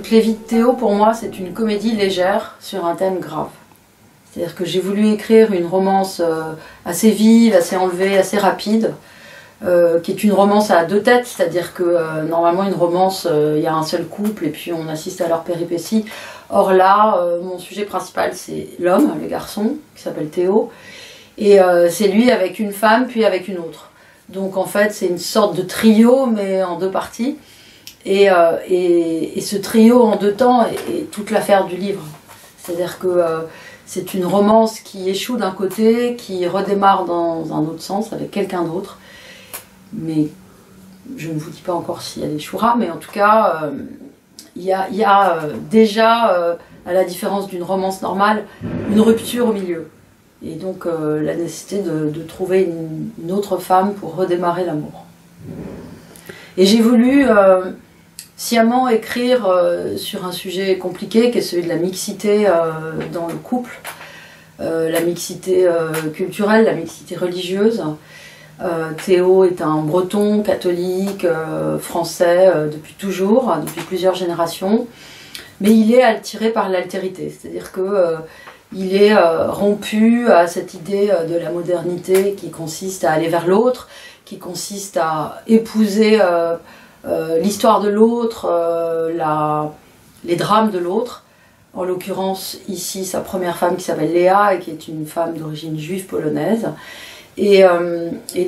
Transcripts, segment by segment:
Toutes les vies de Théo, pour moi, c'est une comédie légère sur un thème grave. C'est-à-dire que j'ai voulu écrire une romance assez vive, assez enlevée, assez rapide, qui est une romance à deux têtes, c'est-à-dire que normalement une romance, il y a un seul couple et puis on assiste à leurs péripéties. Or là, mon sujet principal c'est l'homme, le garçon, qui s'appelle Théo, et c'est lui avec une femme puis avec une autre. Donc en fait c'est une sorte de trio mais en deux parties. Et ce trio en deux temps est toute l'affaire du livre. C'est-à-dire que c'est une romance qui échoue d'un côté, qui redémarre dans un autre sens avec quelqu'un d'autre. Mais je ne vous dis pas encore si elle échouera, mais en tout cas, il y a déjà, à la différence d'une romance normale, une rupture au milieu. Et donc la nécessité de trouver une autre femme pour redémarrer l'amour. Et j'ai voulu sciemment écrire sur un sujet compliqué qui est celui de la mixité dans le couple, la mixité culturelle, la mixité religieuse. Théo est un breton catholique français depuis toujours, depuis plusieurs générations, mais il est attiré par l'altérité, c'est-à-dire que il est rompu à cette idée de la modernité qui consiste à aller vers l'autre, qui consiste à épouser l'histoire de l'autre, les drames de l'autre. En l'occurrence, ici, sa première femme qui s'appelle Léa et qui est une femme d'origine juive polonaise. Et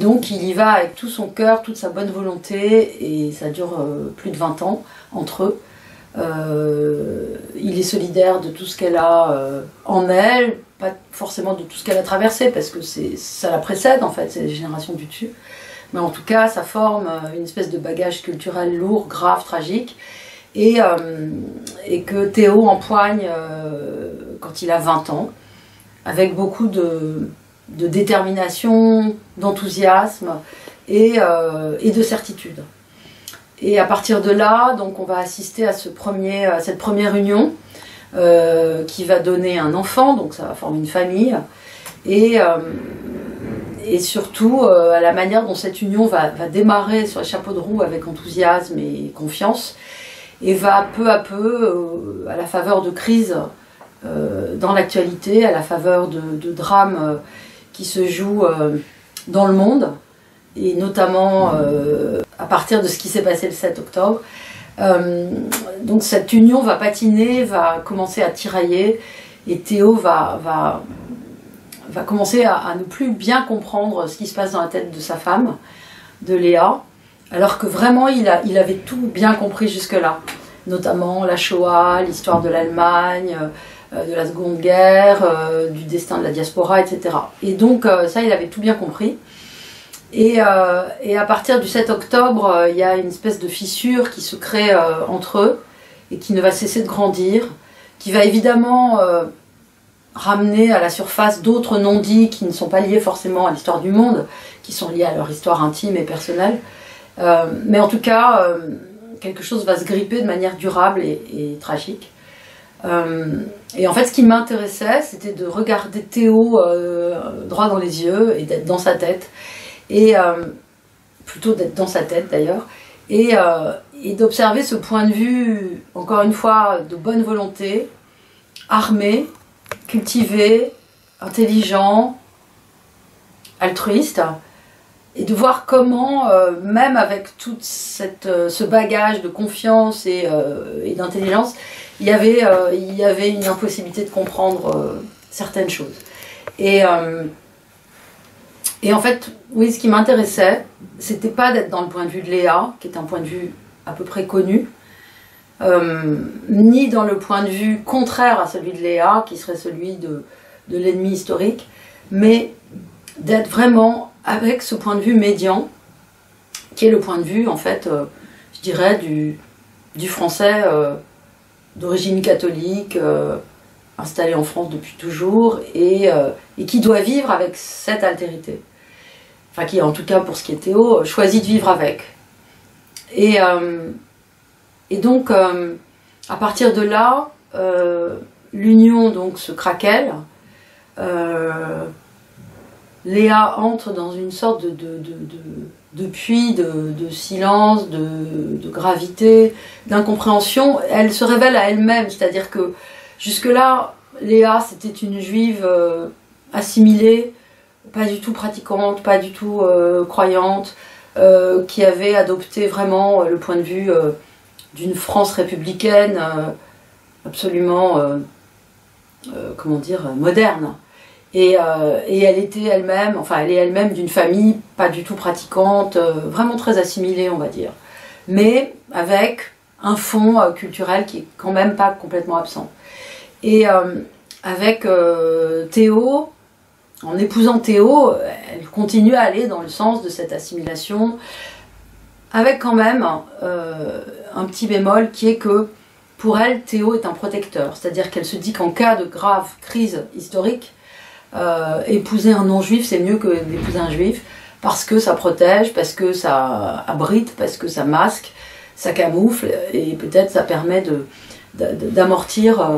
donc, il y va avec tout son cœur, toute sa bonne volonté, et ça dure plus de 20 ans entre eux. Il est solidaire de tout ce qu'elle a en elle, pas forcément de tout ce qu'elle a traversé, parce que ça la précède, en fait, c'est les générations du dessus. Mais en tout cas, ça forme une espèce de bagage culturel lourd, grave, tragique, et que Théo empoigne quand il a 20 ans, avec beaucoup de détermination, d'enthousiasme et de certitude. Et à partir de là, donc, on va assister à cette première union qui va donner un enfant, donc ça va former une famille, et surtout à la manière dont cette union va démarrer sur les chapeaux de roue avec enthousiasme et confiance, et va peu à peu, à la faveur de crises dans l'actualité, à la faveur de drames qui se jouent dans le monde, et notamment à partir de ce qui s'est passé le 7 octobre. Donc cette union va patiner, va commencer à tirailler, et Théo va commencer à ne plus bien comprendre ce qui se passe dans la tête de sa femme, de Léa, alors que vraiment il avait tout bien compris jusque-là, notamment la Shoah, l'histoire de l'Allemagne, de la Seconde Guerre, du destin de la diaspora, etc. Et donc ça, il avait tout bien compris. Et à partir du 7 octobre, il y a une espèce de fissure qui se crée entre eux, et qui ne va cesser de grandir, qui va évidemment ramener à la surface d'autres non-dits qui ne sont pas liés forcément à l'histoire du monde, qui sont liés à leur histoire intime et personnelle. Mais en tout cas, quelque chose va se gripper de manière durable et tragique. Et en fait, ce qui m'intéressait, c'était de regarder Théo droit dans les yeux et d'être dans sa tête, et plutôt d'être dans sa tête d'ailleurs, et d'observer ce point de vue, encore une fois, de bonne volonté, armé, cultivé, intelligent, altruiste, et de voir comment, même avec tout ce bagage de confiance et d'intelligence, il y avait une impossibilité de comprendre certaines choses. Et en fait, oui, ce qui m'intéressait, c'était pas d'être dans le point de vue de Léa, qui est un point de vue à peu près connu, ni dans le point de vue contraire à celui de Léa, qui serait celui de l'ennemi historique, mais d'être vraiment avec ce point de vue médian, qui est le point de vue, en fait, je dirais, du français d'origine catholique, installé en France depuis toujours, et qui doit vivre avec cette altérité. Enfin, qui, en tout cas pour ce qui est Théo, choisit de vivre avec. Et donc, à partir de là, l'union donc se craquelle. Léa entre dans une sorte de puits de silence, de gravité, d'incompréhension. Elle se révèle à elle-même, c'est-à-dire que jusque-là, Léa, c'était une juive assimilée, pas du tout pratiquante, pas du tout croyante, qui avait adopté vraiment le point de vue d'une France républicaine absolument, comment dire, moderne. Et elle était elle-même, enfin elle est elle-même d'une famille pas du tout pratiquante, vraiment très assimilée on va dire, mais avec un fond culturel qui est quand même pas complètement absent. Et avec Théo, en épousant Théo, elle continue à aller dans le sens de cette assimilation, avec quand même un petit bémol qui est que pour elle, Théo est un protecteur, c'est-à-dire qu'elle se dit qu'en cas de grave crise historique, épouser un non-juif c'est mieux que d'épouser un juif parce que ça protège, parce que ça abrite, parce que ça masque, ça camoufle et peut-être ça permet d'amortir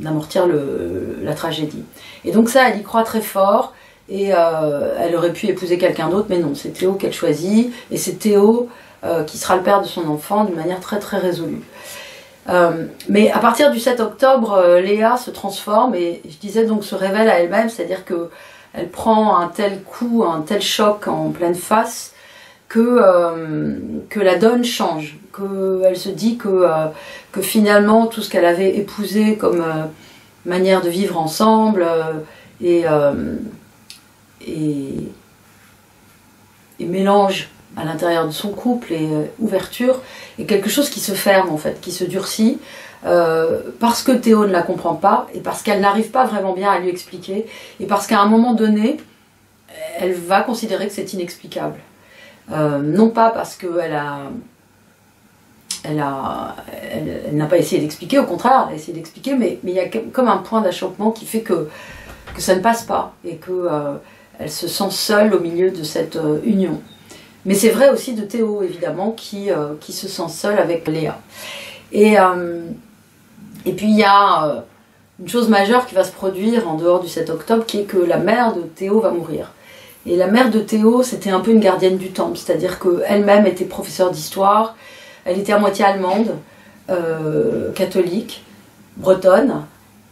la tragédie. Et donc ça, elle y croit très fort et elle aurait pu épouser quelqu'un d'autre, mais non, c'est Théo qu'elle choisit et c'est Théo qui sera le père de son enfant d'une manière très très résolue. Mais à partir du 7 octobre, Léa se transforme et je disais donc se révèle à elle-même, c'est-à-dire qu'elle prend un tel coup, un tel choc en pleine face que la donne change, qu'elle se dit que finalement tout ce qu'elle avait épousé comme manière de vivre ensemble et mélange à l'intérieur de son couple et ouverture est quelque chose qui se ferme en fait, qui se durcit parce que Théo ne la comprend pas et parce qu'elle n'arrive pas vraiment bien à lui expliquer et parce qu'à un moment donné elle va considérer que c'est inexplicable, non pas parce qu'elle n'a pas essayé d'expliquer, au contraire elle a essayé d'expliquer, mais il y a comme un point d'achoppement qui fait que ça ne passe pas et qu'elle se sent seule au milieu de cette union. Mais c'est vrai aussi de Théo, évidemment, qui se sent seul avec Léa. Et puis il y a une chose majeure qui va se produire en dehors du 7 octobre, qui est que la mère de Théo va mourir. Et la mère de Théo, c'était un peu une gardienne du temple, c'est-à-dire qu'elle-même était professeure d'histoire, elle était à moitié allemande, catholique, bretonne,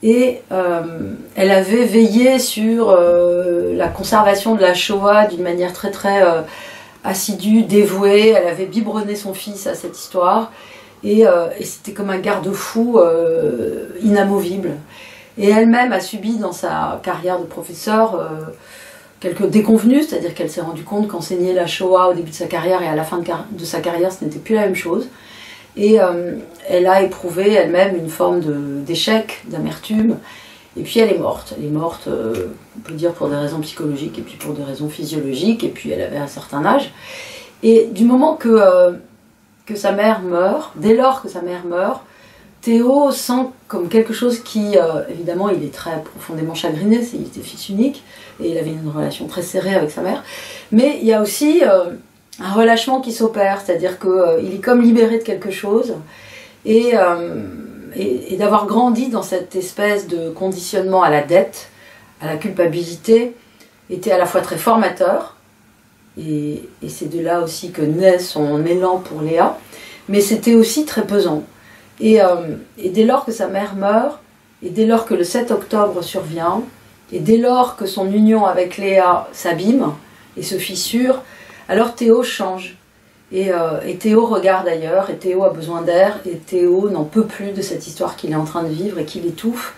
et elle avait veillé sur la conservation de la Shoah d'une manière très très assidue, dévouée. Elle avait biberonné son fils à cette histoire et c'était comme un garde-fou inamovible. Et elle-même a subi dans sa carrière de professeur quelques déconvenues, c'est-à-dire qu'elle s'est rendue compte qu'enseigner la Shoah au début de sa carrière et à la fin de sa carrière, ce n'était plus la même chose. Et elle a éprouvé elle-même une forme d'échec, d'amertume. Et puis elle est morte. Elle est morte, on peut dire, pour des raisons psychologiques et puis pour des raisons physiologiques. Et puis elle avait un certain âge. Et du moment que sa mère meurt, dès lors que sa mère meurt, Théo sent comme quelque chose qui, évidemment, il est très profondément chagriné, il était fils unique, et il avait une relation très serrée avec sa mère. Mais il y a aussi un relâchement qui s'opère, c'est-à-dire qu'il est comme libéré de quelque chose. Et d'avoir grandi dans cette espèce de conditionnement à la dette, à la culpabilité, était à la fois très formateur, et c'est de là aussi que naît son élan pour Léa, mais c'était aussi très pesant. Et dès lors que sa mère meurt, et dès lors que le 7 octobre survient, et dès lors que son union avec Léa s'abîme et se fissure, alors Théo change. Et Théo regarde ailleurs, et Théo a besoin d'air, et Théo n'en peut plus de cette histoire qu'il est en train de vivre et qui l'étouffe,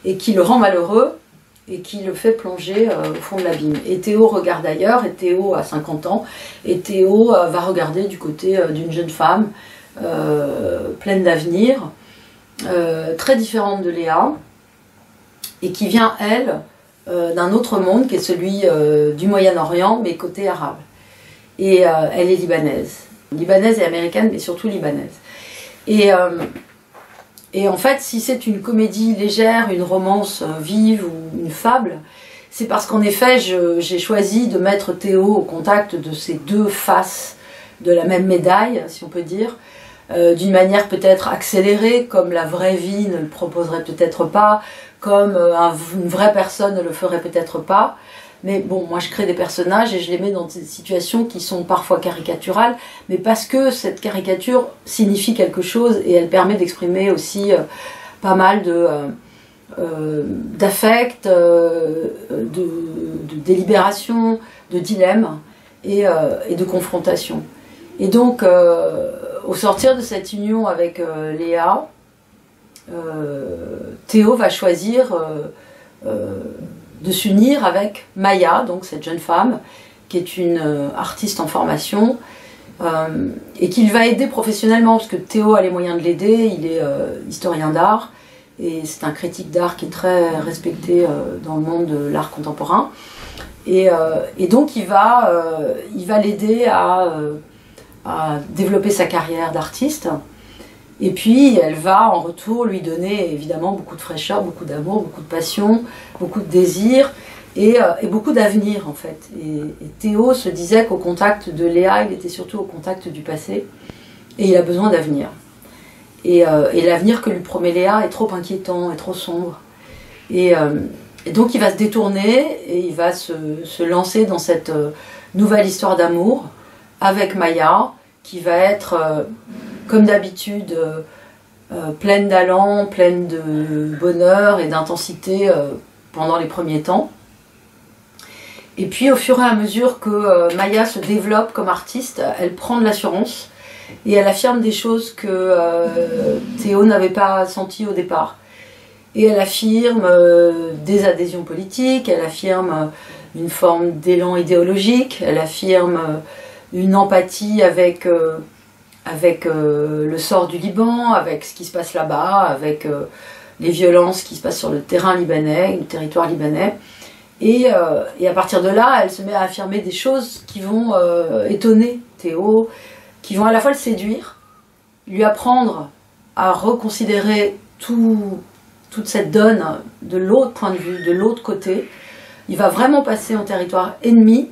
et qui le rend malheureux, et qui le fait plonger au fond de l'abîme. Et Théo regarde ailleurs, et Théo a 50 ans, et Théo va regarder du côté d'une jeune femme, pleine d'avenir, très différente de Léa, et qui vient, elle, d'un autre monde, qui est celui du Moyen-Orient, mais côté arabe. Et elle est libanaise et américaine, mais surtout libanaise. Et en fait, si c'est une comédie légère, une romance vive ou une fable, c'est parce qu'en effet, j'ai choisi de mettre Théo au contact de ces deux faces de la même médaille, si on peut dire, d'une manière peut-être accélérée, comme la vraie vie ne le proposerait peut-être pas, comme une vraie personne ne le ferait peut-être pas. Mais bon, moi je crée des personnages et je les mets dans des situations qui sont parfois caricaturales, mais parce que cette caricature signifie quelque chose et elle permet d'exprimer aussi pas mal d'affect, de délibération, de dilemme et de confrontation. Et donc, au sortir de cette union avec Léa, Théo va choisir de s'unir avec Maya, donc cette jeune femme, qui est une artiste en formation, et qu'il va aider professionnellement, parce que Théo a les moyens de l'aider, il est historien d'art, et c'est un critique d'art qui est très respecté dans le monde de l'art contemporain. Et donc il va l'aider à développer sa carrière d'artiste. Et puis elle va en retour lui donner évidemment beaucoup de fraîcheur, beaucoup d'amour, beaucoup de passion, beaucoup de désir et beaucoup d'avenir en fait. Et Théo se disait qu'au contact de Léa, il était surtout au contact du passé et il a besoin d'avenir. Et l'avenir que lui promet Léa est trop inquiétant et trop sombre. Et donc il va se détourner et il va se lancer dans cette nouvelle histoire d'amour avec Maya, qui va être, comme d'habitude, pleine d'allant, pleine de bonheur et d'intensité pendant les premiers temps. Et puis au fur et à mesure que Maya se développe comme artiste, elle prend de l'assurance et elle affirme des choses que Théo n'avait pas senties au départ. Et elle affirme des adhésions politiques, elle affirme une forme d'élan idéologique, elle affirme une empathie avec le sort du Liban, avec ce qui se passe là-bas, avec les violences qui se passent sur le terrain libanais, le territoire libanais. Et à partir de là, elle se met à affirmer des choses qui vont étonner Théo, qui vont à la fois le séduire, lui apprendre à reconsidérer toute cette donne de l'autre point de vue, de l'autre côté. Il va vraiment passer en territoire ennemi,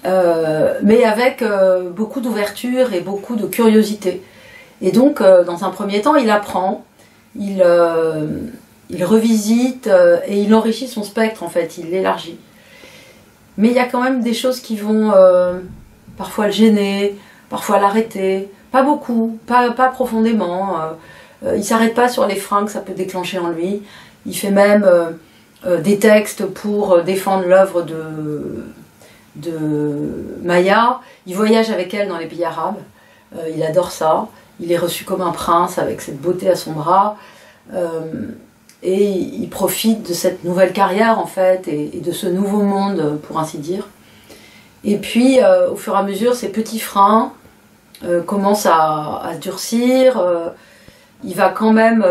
mais avec beaucoup d'ouverture et beaucoup de curiosité. Et donc, dans un premier temps, il apprend, il revisite et il enrichit son spectre, en fait, il l'élargit. Mais il y a quand même des choses qui vont parfois le gêner, parfois l'arrêter, pas beaucoup, pas profondément. Il ne s'arrête pas sur les freins que ça peut déclencher en lui. Il fait même des textes pour défendre l'œuvre de Maya. Il voyage avec elle dans les pays arabes. Il adore ça. Il est reçu comme un prince avec cette beauté à son bras. Et il profite de cette nouvelle carrière en fait et de ce nouveau monde pour ainsi dire. Et puis au fur et à mesure ces petits freins commencent à se durcir. Il va quand même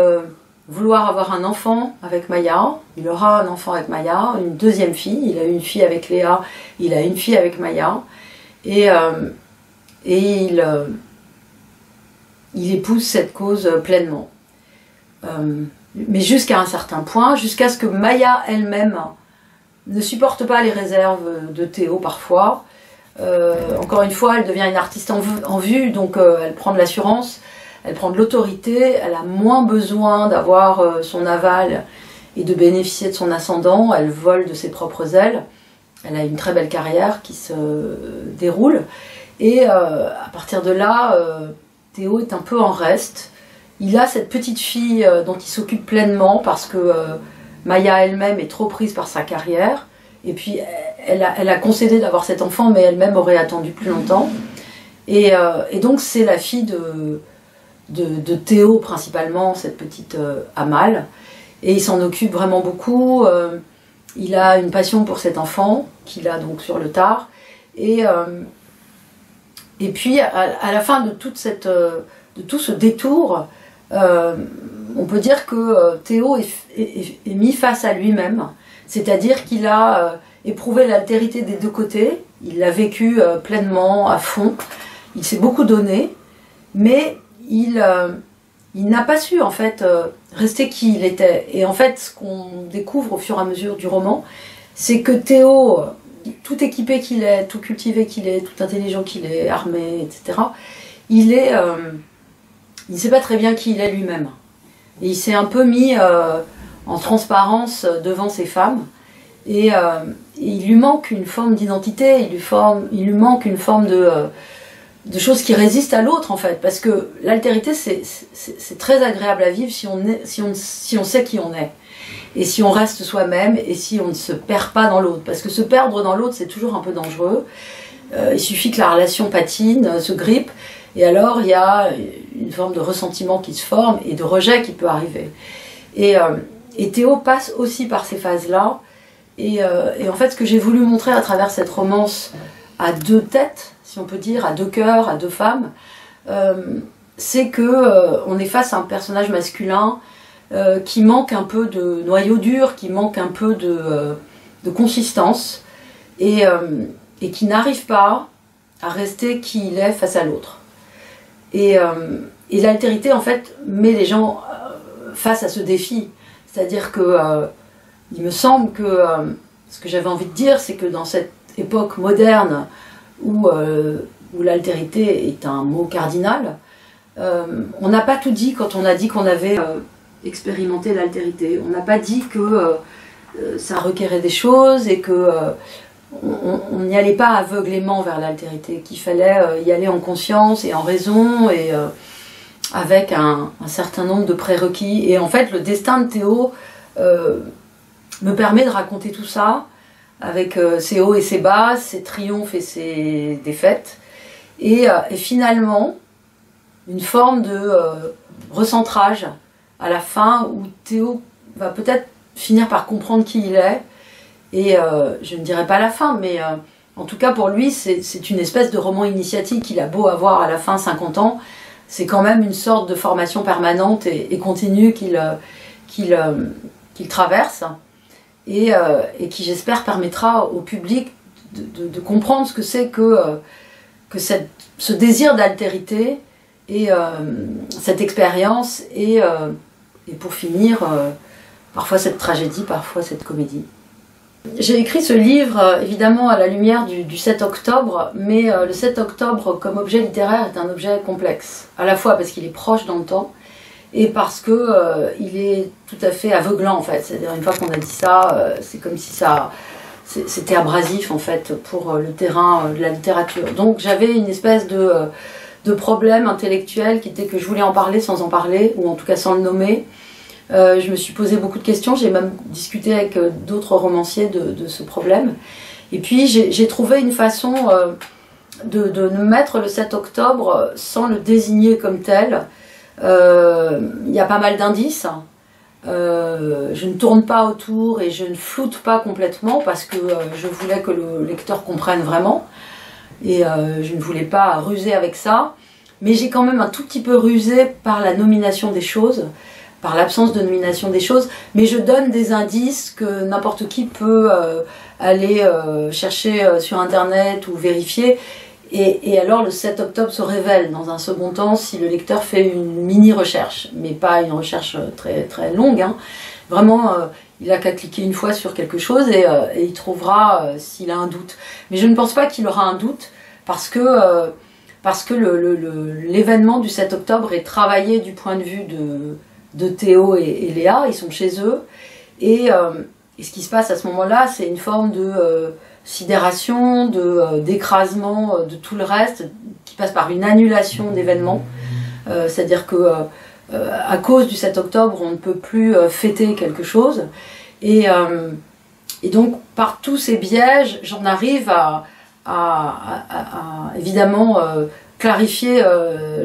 vouloir avoir un enfant avec Maya. Il aura un enfant avec Maya, une deuxième fille. Il a une fille avec Léa, il a une fille avec Maya. Et il épouse cette cause pleinement. Mais jusqu'à un certain point, jusqu'à ce que Maya elle-même ne supporte pas les réserves de Théo parfois. Encore une fois, elle devient une artiste en vue, donc elle prend de l'assurance, elle prend de l'autorité, elle a moins besoin d'avoir son aval et de bénéficier de son ascendant, elle vole de ses propres ailes, elle a une très belle carrière qui se déroule, et à partir de là, Théo est un peu en reste. Il a cette petite fille dont il s'occupe pleinement parce que Maya elle-même est trop prise par sa carrière. Et puis elle a concédé d'avoir cet enfant, mais elle-même aurait attendu plus longtemps. Et donc c'est la fille de Théo principalement, cette petite Amal. Et il s'en occupe vraiment beaucoup. Il a une passion pour cet enfant qu'il a donc sur le tard. Et puis à la fin de tout ce détour, on peut dire que Théo est mis face à lui-même, c'est-à-dire qu'il a éprouvé l'altérité des deux côtés, il l'a vécu pleinement, à fond, il s'est beaucoup donné, mais il n'a pas su en fait rester qui il était. Et en fait, ce qu'on découvre au fur et à mesure du roman, c'est que Théo, tout équipé qu'il est, tout cultivé qu'il est, tout intelligent qu'il est, armé, etc., il est il ne sait pas très bien qui il est lui-même. Et il s'est un peu mis en transparence devant ces femmes. Et il lui manque une forme d'identité, il lui manque une forme de choses qui résistent à l'autre en fait. Parce que l'altérité, c'est très agréable à vivre si on sait qui on est. Et si on reste soi-même et si on ne se perd pas dans l'autre. Parce que se perdre dans l'autre, c'est toujours un peu dangereux. Il suffit que la relation patine, se grippe, et alors il y a une forme de ressentiment qui se forme et de rejet qui peut arriver. Et Théo passe aussi par ces phases-là. Et en fait, ce que j'ai voulu montrer à travers cette romance à deux têtes, si on peut dire, à deux cœurs, à deux femmes, c'est que on est face à un personnage masculin qui manque un peu de noyau dur, qui manque un peu de consistance, et qui n'arrive pas à rester qui il est face à l'autre. Et l'altérité, en fait, met les gens face à ce défi. C'est-à-dire que il me semble que ce que j'avais envie de dire, c'est que dans cette époque moderne où l'altérité est un mot cardinal, on n'a pas tout dit quand on a dit qu'on avait expérimenté l'altérité. On n'a pas dit que ça requérait des choses et que on n'y allait pas aveuglément vers l'altérité, qu'il fallait y aller en conscience et en raison et avec un certain nombre de prérequis. Et en fait, le destin de Théo me permet de raconter tout ça avec ses hauts et ses bas, ses triomphes et ses défaites, et finalement une forme de recentrage à la fin où Théo va peut-être finir par comprendre qui il est. Et je ne dirais pas la fin, mais en tout cas pour lui c'est une espèce de roman initiatique qu'il a beau avoir à la fin 50 ans, c'est quand même une sorte de formation permanente et continue qu'il traverse et qui j'espère permettra au public de comprendre ce que c'est que ce désir d'altérité et cette expérience et pour finir parfois cette tragédie, parfois cette comédie. J'ai écrit ce livre évidemment à la lumière du 7 octobre, mais le 7 octobre comme objet littéraire est un objet complexe, à la fois parce qu'il est proche dans le temps et parce que il est tout à fait aveuglant en fait. C'est-à-dire une fois qu'on a dit ça, c'est comme si c'était abrasif en fait pour le terrain de la littérature. Donc j'avais une espèce de problème intellectuel qui était que je voulais en parler sans en parler, ou en tout cas sans le nommer. Je me suis posé beaucoup de questions, j'ai même discuté avec d'autres romanciers de ce problème. Et puis j'ai trouvé une façon de mettre le 7 octobre sans le désigner comme tel. Il y a pas mal d'indices. Je ne tourne pas autour et je ne floute pas complètement parce que je voulais que le lecteur comprenne vraiment. Et je ne voulais pas ruser avec ça. Mais j'ai quand même un tout petit peu rusé par la nomination des choses, par l'absence de nomination des choses, mais je donne des indices que n'importe qui peut aller chercher sur internet ou vérifier, et alors le 7 octobre se révèle dans un second temps si le lecteur fait une mini-recherche, mais pas une recherche très, très longue, hein. Vraiment, il n'a qu'à cliquer une fois sur quelque chose et il trouvera s'il a un doute. Mais je ne pense pas qu'il aura un doute, parce que l'événement du 7 octobre est travaillé du point de vue de Théo et Léa. Ils sont chez eux, et ce qui se passe à ce moment-là, c'est une forme de sidération, d'écrasement de tout le reste, qui passe par une annulation d'événements. C'est-à-dire que à cause du 7 octobre, on ne peut plus fêter quelque chose, et donc par tous ces biais, j'en arrive à évidemment clarifier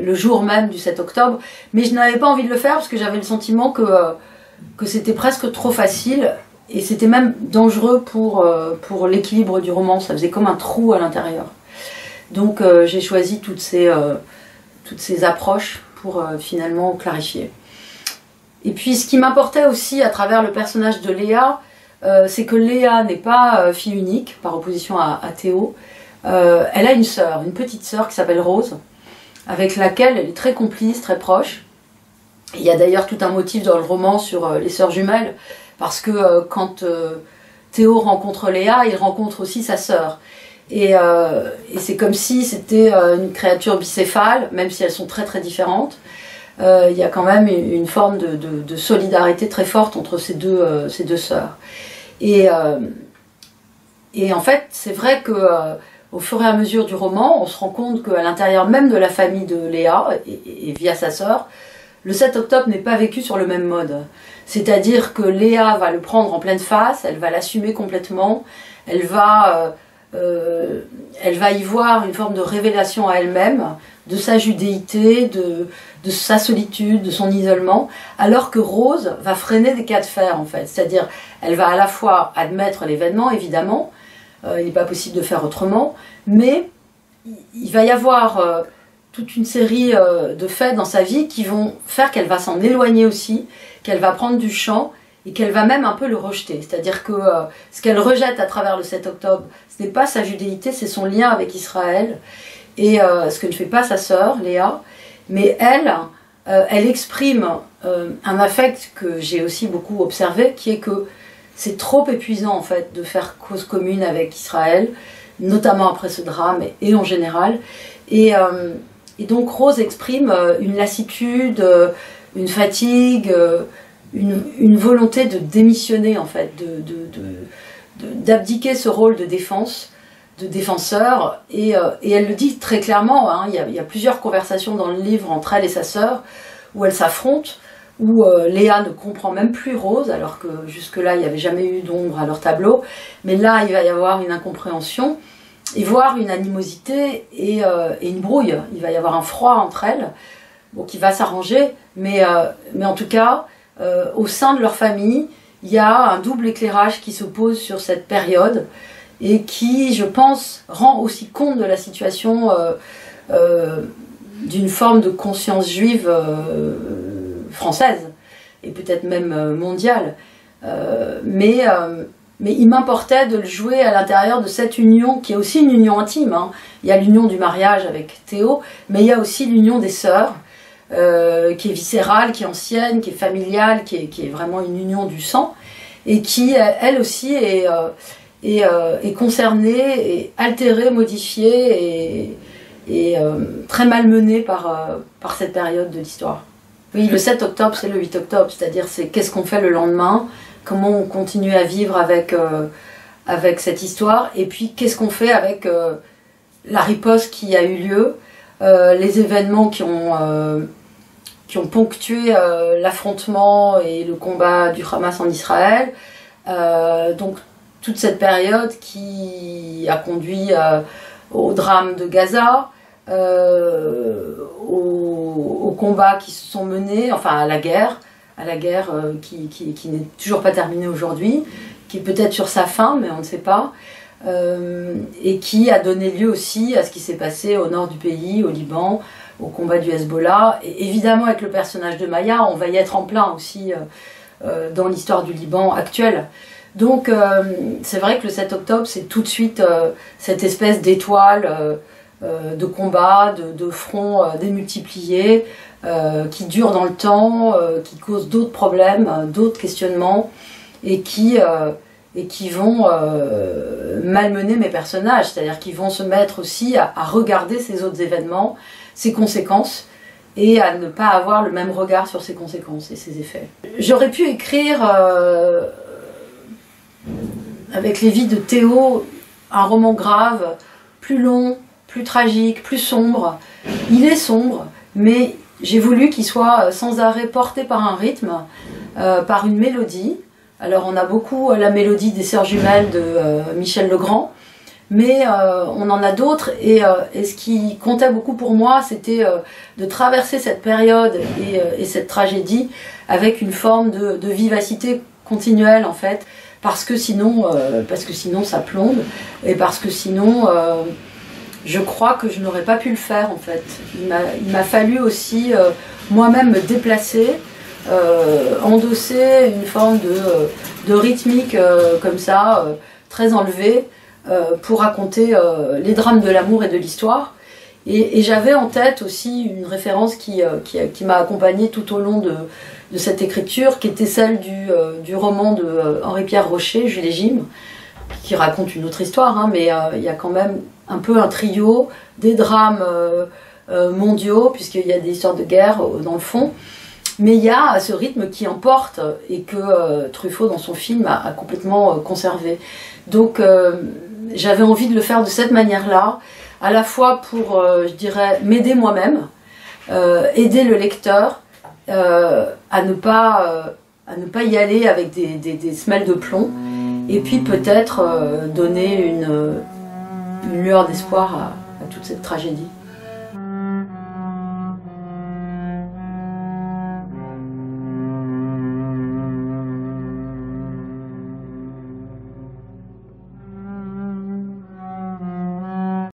le jour même du 7 octobre, mais je n'avais pas envie de le faire parce que j'avais le sentiment que c'était presque trop facile, et c'était même dangereux pour l'équilibre du roman. Ça faisait comme un trou à l'intérieur. Donc j'ai choisi toutes ces approches pour finalement clarifier. Et puis ce qui m'importait aussi à travers le personnage de Léa, c'est que Léa n'est pas fille unique par opposition à Théo. Elle a une sœur, une petite sœur qui s'appelle Rose, avec laquelle elle est très complice, très proche. Et il y a d'ailleurs tout un motif dans le roman sur les sœurs jumelles, parce que quand Théo rencontre Léa, il rencontre aussi sa sœur. Et c'est comme si c'était une créature bicéphale, même si elles sont très très différentes. il y a quand même une forme de solidarité très forte entre ces deux sœurs. Et en fait, c'est vrai que au fur et à mesure du roman, on se rend compte qu'à l'intérieur même de la famille de Léa, et via sa sœur, le 7 octobre n'est pas vécu sur le même mode. C'est-à-dire que Léa va le prendre en pleine face, elle va l'assumer complètement, elle va y voir une forme de révélation à elle-même, de sa judéité, de sa solitude, de son isolement, alors que Rose va freiner des cas de fer en fait. C'est-à-dire, elle va à la fois admettre l'événement, évidemment, il n'est pas possible de faire autrement, mais il va y avoir toute une série de faits dans sa vie qui vont faire qu'elle va s'en éloigner aussi, qu'elle va prendre du champ et qu'elle va même un peu le rejeter. C'est-à-dire que ce qu'elle rejette à travers le 7 octobre, ce n'est pas sa judéité, c'est son lien avec Israël, et ce que ne fait pas sa sœur, Léa, mais elle exprime un affect que j'ai aussi beaucoup observé, qui est que c'est trop épuisant en fait de faire cause commune avec Israël, notamment après ce drame et en général. Et donc Rose exprime une lassitude, une fatigue, une volonté de démissionner en fait, d'abdiquer ce rôle de défense, de défenseur, et elle le dit très clairement, hein, il y a plusieurs conversations dans le livre entre elle et sa sœur, où elles s'affrontent, où Léa ne comprend même plus Rose, alors que jusque-là il n'y avait jamais eu d'ombre à leur tableau, mais là il va y avoir une incompréhension, et voire une animosité et une brouille, il va y avoir un froid entre elles, bon, qui va s'arranger, mais en tout cas, au sein de leur famille, il y a un double éclairage qui se pose sur cette période, et qui, je pense, rend aussi compte de la situation d'une forme de conscience juive française, et peut-être même mondiale. Mais il m'importait de le jouer à l'intérieur de cette union, qui est aussi une union intime. Hein. Il y a l'union du mariage avec Théo, mais il y a aussi l'union des sœurs, qui est viscérale, qui est ancienne, qui est familiale, qui est vraiment une union du sang, et qui, elle aussi, est concernée, et altérée, modifiée, et très malmenée par cette période de l'histoire. Oui, le 7 octobre, c'est le 8 octobre, c'est-à-dire c'est qu'est-ce qu'on fait le lendemain, comment on continue à vivre avec cette histoire, et puis qu'est-ce qu'on fait avec la riposte qui a eu lieu, les événements qui ont ponctué l'affrontement et le combat du Hamas en Israël, donc toute cette période qui a conduit au drame de Gaza, aux combats qui se sont menés, enfin à la guerre qui n'est toujours pas terminée aujourd'hui, qui est peut-être sur sa fin, mais on ne sait pas, et qui a donné lieu aussi à ce qui s'est passé au nord du pays, au Liban, au combat du Hezbollah. Et évidemment, avec le personnage de Maya, on va y être en plein aussi dans l'histoire du Liban actuelle. Donc c'est vrai que le 7 octobre, c'est tout de suite cette espèce d'étoile de combat, de front démultiplié, qui dure dans le temps, qui cause d'autres problèmes, d'autres questionnements, et qui vont malmener mes personnages, c'est-à-dire qu'ils vont se mettre aussi à regarder ces autres événements, ces conséquences, et à ne pas avoir le même regard sur ces conséquences et ces effets. J'aurais pu écrire avec les vies de Théo un roman grave, plus long, plus tragique, plus sombre. Il est sombre, mais j'ai voulu qu'il soit sans arrêt porté par un rythme, par une mélodie. Alors on a beaucoup la mélodie des Sœurs Jumelles de Michel Legrand, mais on en a d'autres, et ce qui comptait beaucoup pour moi, c'était de traverser cette période et cette tragédie avec une forme de vivacité continuelle en fait, parce que sinon ça plombe, et parce que sinon je crois que je n'aurais pas pu le faire en fait. Il m'a fallu aussi moi-même me déplacer, endosser une forme de rythmique comme ça, très enlevée, pour raconter les drames de l'amour et de l'histoire. Et j'avais en tête aussi une référence qui m'a accompagnée tout au long de cette écriture, qui était celle du roman de Henri-Pierre Rocher, Jules et Jim, qui raconte une autre histoire, hein, mais il y a quand même un peu un trio, des drames mondiaux, puisqu'il y a des histoires de guerre dans le fond. Mais il y a ce rythme qui emporte et que Truffaut, dans son film, a complètement conservé. Donc j'avais envie de le faire de cette manière-là, à la fois pour, je dirais, m'aider moi-même, aider le lecteur à ne pas y aller avec des semelles de plomb, et puis peut-être donner une lueur d'espoir à toute cette tragédie.